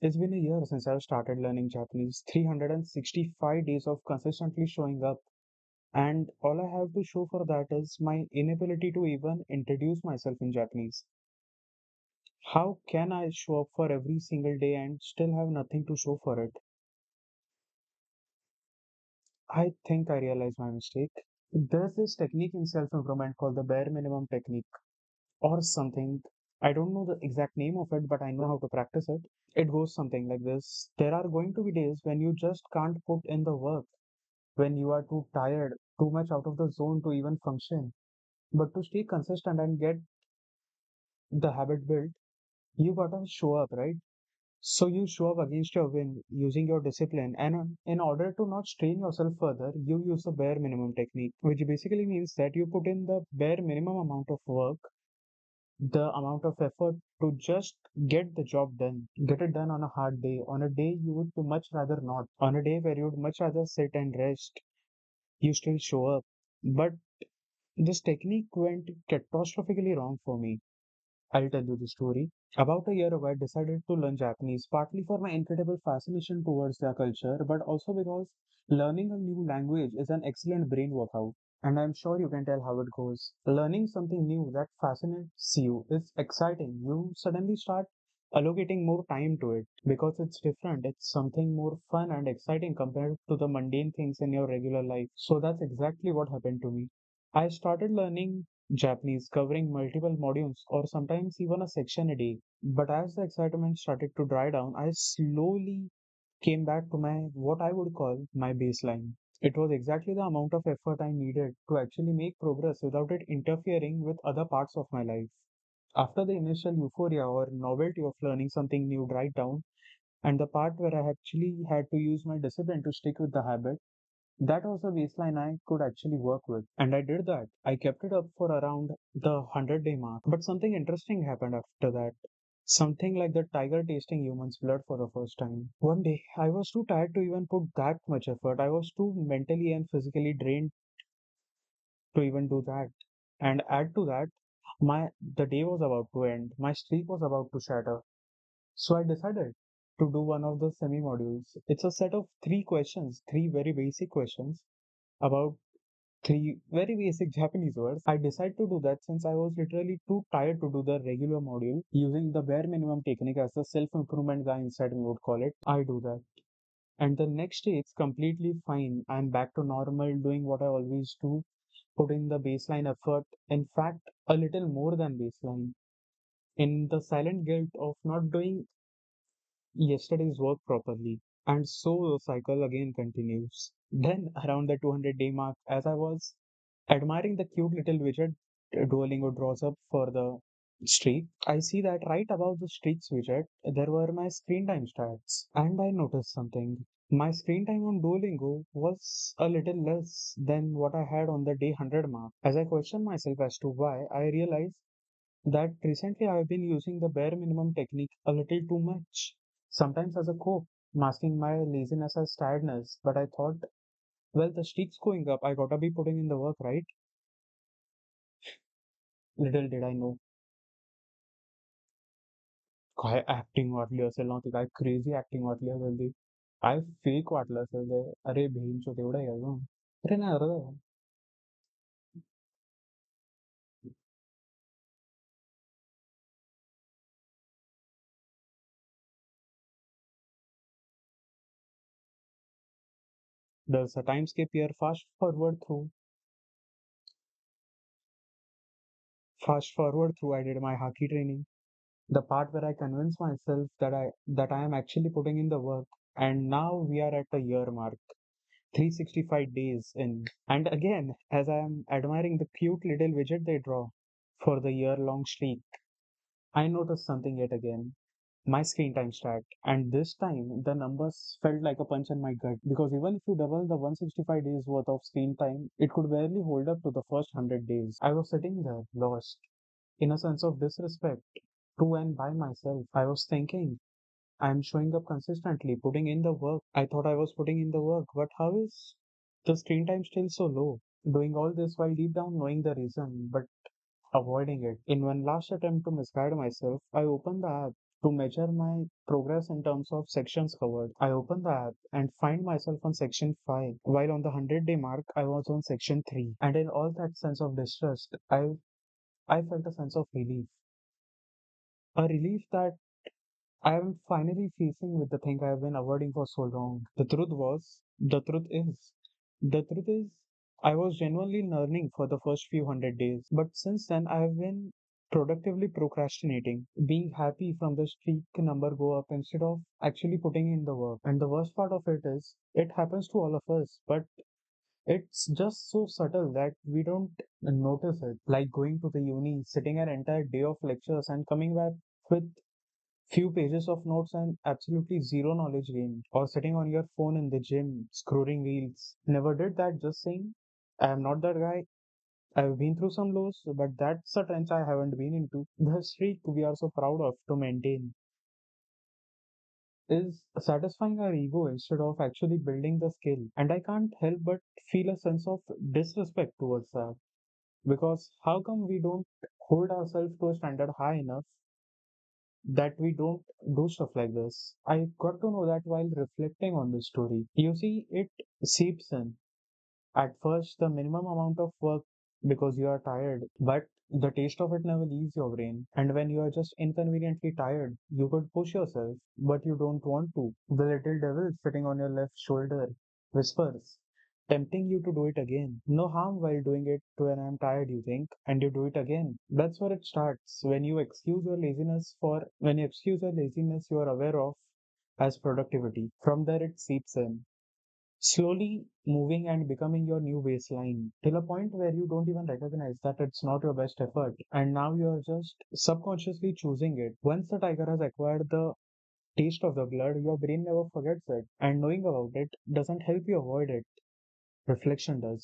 It's been a year since I've started learning Japanese, 365 days of consistently showing up, and all I have to show for that is my inability to even introduce myself in Japanese. How can I show up for every single day and still have nothing to show for it? I think I realized my mistake. There's this technique in self improvement called the bare minimum technique or something. I don't know the exact name of it, but I know how to practice it. It goes something like this. There are going to be days when you just can't put in the work, when you are too tired, too much out of the zone to even function. But to stay consistent and get the habit built, you gotta show up, right? So you show up against your will using your discipline, and in order to not strain yourself further, you use the bare minimum technique, which basically means that you put in the bare minimum amount of work, the amount of effort to just get the job done, get it done on a hard day, on a day you would much rather not, on a day where you would much rather sit and rest, you still show up. But this technique went catastrophically wrong for me. I'll tell you the story. About a year ago, I decided to learn Japanese, partly for my incredible fascination towards their culture, but also because learning a new language is an excellent brain workout. And I'm sure you can tell how it goes. Learning something new that fascinates you is exciting. You suddenly start allocating more time to it because it's different. It's something more fun and exciting compared to the mundane things in your regular life. So that's exactly what happened to me. I started learning Japanese, covering multiple modules or sometimes even a section a day. But as the excitement started to dry down, I slowly came back to my what I would call my baseline. It was exactly the amount of effort I needed to actually make progress without it interfering with other parts of my life. After the initial euphoria or novelty of learning something new died down, and the part where I actually had to use my discipline to stick with the habit, that was a baseline I could actually work with. And I did that. I kept it up for around the 100-day mark. But something interesting happened after that. Something like the tiger tasting human's blood for the first time. One day, I was too tired to even put that much effort. I was too mentally and physically drained to even do that. And add to that, the day was about to end. My streak was about to shatter. So I decided to do one of the semi modules. It's a set of three questions, three very basic questions about three very basic Japanese words. I decided to do that since I was literally too tired to do the regular module using the bare minimum technique as the self improvement guy inside me would call it. I do that. And the next day, it's completely fine. I'm back to normal, doing what I always do, putting the baseline effort. In fact, a little more than baseline. In the silent guilt of not doing yesterday's work properly. And so the cycle again continues. Then, around the 200-day mark, as I was admiring the cute little widget Duolingo draws up for the streak, I see that right above the streaks widget, there were my screen time stats. And I noticed something. My screen time on Duolingo was a little less than what I had on the day 100 mark. As I questioned myself as to why, I realized that recently I've been using the bare minimum technique a little too much, sometimes as a cope, masking my laziness as tiredness. But I thought, well, the streak's going up, I gotta be putting in the work, right? Little did I know, काय acting वाटली असेल ना, ती काय crazy acting वाटली असेल ती. काय फेक वाटलं असेल ते. अरे भेंचो तेवढं आहे अजून. अरे नाही अरे there's a time skip here. Fast forward through. I did my hockey training. The part where I convinced myself that I am actually putting in the work. And now we are at the year mark, 365 days in. And again, as I am admiring the cute little widget they draw for the year-long streak, I noticed something yet again. My screen time stat. And this time, the numbers felt like a punch in my gut because even if you double the 165 days worth of screen time, it could barely hold up to the first 100 days. I was sitting there, lost, in a sense of disrespect to and by myself. I was thinking, I'm showing up consistently, putting in the work. I thought I was putting in the work, but how is the screen time still so low? Doing all this while deep down knowing the reason, but avoiding it. In one last attempt to misguide myself, I opened the app. to measure my progress in terms of sections covered. I open the app and find myself on section 5, while on the 100-day mark, I was on section 3. And in all that sense of distress, I felt a sense of relief. A relief that I am finally facing with the thing I have been avoiding for so long. The truth is, I was genuinely learning for the first few 100 days, but since then I have been productively procrastinating, being happy from the streak number go up instead of actually putting in the work. And the worst part of it is, it happens to all of us, but it's just so subtle that we don't notice it. Like going to the uni, sitting an entire day of lectures, and coming back with few pages of notes and absolutely zero knowledge gained, or sitting on your phone in the gym, scrolling reels. Never did that, just saying, I am not that guy. I've been through some lows, but that's a trench I haven't been into. The streak we are so proud of to maintain is satisfying our ego instead of actually building the skill. And I can't help but feel a sense of disrespect towards that. Because how come we don't hold ourselves to a standard high enough that we don't do stuff like this? I got to know that while reflecting on this story. You see, it seeps in. At first, the minimum amount of work because you are tired, but the taste of it never leaves your brain. And when you are just inconveniently tired, you could push yourself, but you don't want to. The little devil sitting on your left shoulder whispers, tempting you to do it again. No harm while doing it when I'm tired, you think, and you do it again. That's where it starts. When you excuse your laziness you are aware of as productivity. From there it seeps in, slowly moving and becoming your new baseline till a point where you don't even recognize that it's not your best effort, and now you're just subconsciously choosing it. Once the tiger has acquired the taste of the blood, your brain never forgets it, and knowing about it doesn't help you avoid it. Reflection does.